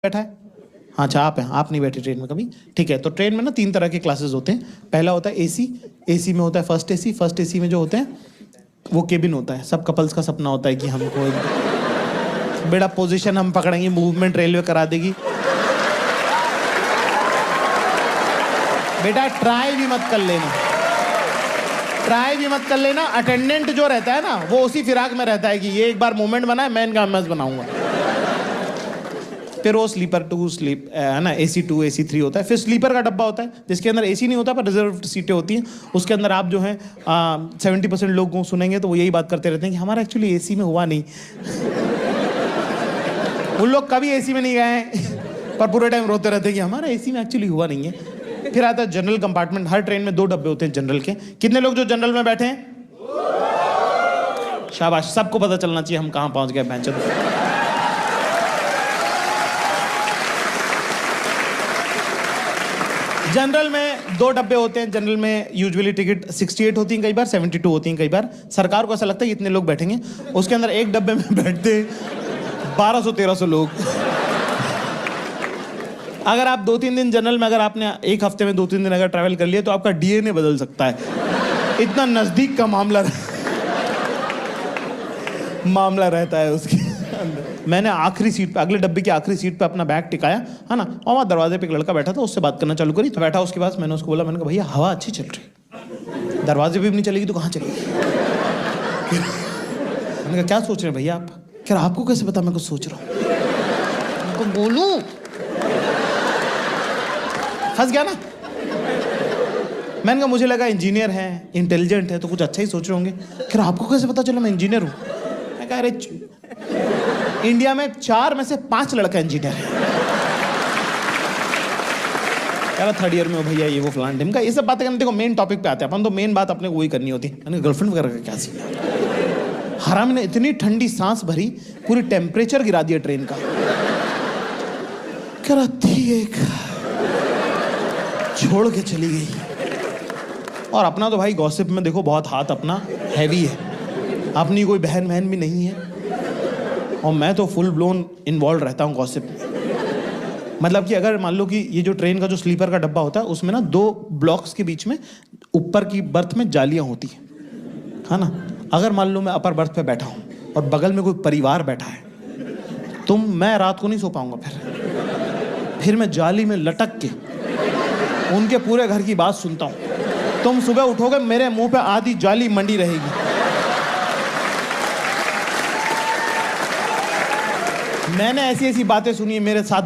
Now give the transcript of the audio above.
बैठा है? हाँ, अच्छा आप हैं, आप नहीं बैठे ट्रेन में कभी? ठीक है। तो ट्रेन में ना 3 तरह के क्लासेस होते हैं। पहला होता है एसी। एसी में होता है फर्स्ट एसी। फर्स्ट एसी में जो होते हैं वो केबिन होता है। सब कपल्स का सपना होता है कि हमको एक बड़ा पोजीशन हम पकड़ेंगे, मूवमेंट रेलवे करा देगी। बेटा ट्राई भी मत कर लेना, ट्राई भी मत कर लेना। अटेंडेंट जो रहता है ना वो उसी फिराक में रहता है कि ये एक बार मूवमेंट बनाए, मैं इनका एमएस बनाऊंगा। फिर वो स्लीपर टू स्लीप है ना, AC 2 AC 3 होता है। फिर स्लीपर का डब्बा होता है जिसके अंदर AC नहीं होता पर रिजर्व सीटें होती हैं। उसके अंदर आप जो है 70% लोग को सुनेंगे तो वो यही बात करते रहते हैं कि हमारा एक्चुअली AC में हुआ नहीं। उन लोग कभी AC में नहीं गए हैं पर पूरे टाइम रोते रहते हैं कि हमारा AC में एक्चुअली हुआ नहीं है। फिर आता है जनरल कंपार्टमेंट। हर ट्रेन में 2 डब्बे होते हैं जनरल के। कितने लोग जो जनरल में बैठे हैं? शाबाश, सबको पता चलना चाहिए हम कहाँ पहुंच गए बेंचर। जनरल में 2 डब्बे होते हैं। जनरल में यूजुअली टिकट 68 होती है, कई बार 72 होती हैं। कई बार सरकार को ऐसा लगता है कि इतने लोग बैठेंगे। उसके अंदर एक डब्बे में बैठते 1200-1300 लोग। अगर आप 2-3 दिन जनरल में, अगर आपने एक हफ्ते में 2-3 दिन अगर ट्रैवल कर लिया तो आपका DNA बदल सकता है। इतना नजदीक का मामला रहता है उसके अंदर। मैंने आखिरी सीट पे, अगले डब्बे की आखिरी सीट पे अपना बैग टिकाया है ना, और वहाँ दरवाजे पे एक लड़का बैठा था, उससे बात करना चालू करी। तो बैठा उसके पास, मैंने उसको बोला, मैंने कहा भैया हवा अच्छी चल रही, दरवाजे पे भी नहीं चलेगी तो कहाँ चलेगी? मैंने कहा क्या सोच रहे हैं भैया आप? कह रहा आपको कैसे पता मैं कुछ सोच रहा हूँ? बोलूं फंस गया ना। मैंने कहा मुझे लगा इंजीनियर है, इंटेलिजेंट है तो कुछ अच्छा ही सोच रहे होंगे। कह रहा आपको कैसे पता चला मैं इंजीनियर हूँ? मैं कहा अरे इंडिया में 4 में से 5 लड़का इंजीनियर है। यार 3rd ईयर में हो भैया, ये वो फलान ढिम का, ये सब बातें करने। देखो मेन टॉपिक पे आते हैं अपन, तो मेन बात अपने को वही करनी होती है। मैंने गर्लफ्रेंड वगैरह का क्या सीन है? हराम ने इतनी ठंडी सांस भरी, पूरी टेम्परेचर गिरा दिया ट्रेन का। कह रहा थी एक, छोड़ के चली गई। और अपना तो भाई गॉसिप में देखो बहुत हाथ अपना हैवी है, अपनी कोई बहन भी नहीं है, और मैं तो फुल ब्लोन इन्वॉल्व रहता हूँ गॉसिप में। मतलब कि अगर मान लो कि ये जो ट्रेन का जो स्लीपर का डब्बा होता है उसमें ना 2 ब्लॉक्स के बीच में ऊपर की बर्थ में जालियां होती है ना। अगर मान लो मैं अपर बर्थ पे बैठा हूँ और बगल में कोई परिवार बैठा है तो मैं रात को नहीं सो पाऊंगा। फिर मैं जाली में लटक के उनके पूरे घर की बात सुनता हूँ। तुम सुबह उठोगे मेरे मुंह पे आधी जाली मंडी रहेगी। मैंने ऐसी बातें सुनी है मेरे साथ।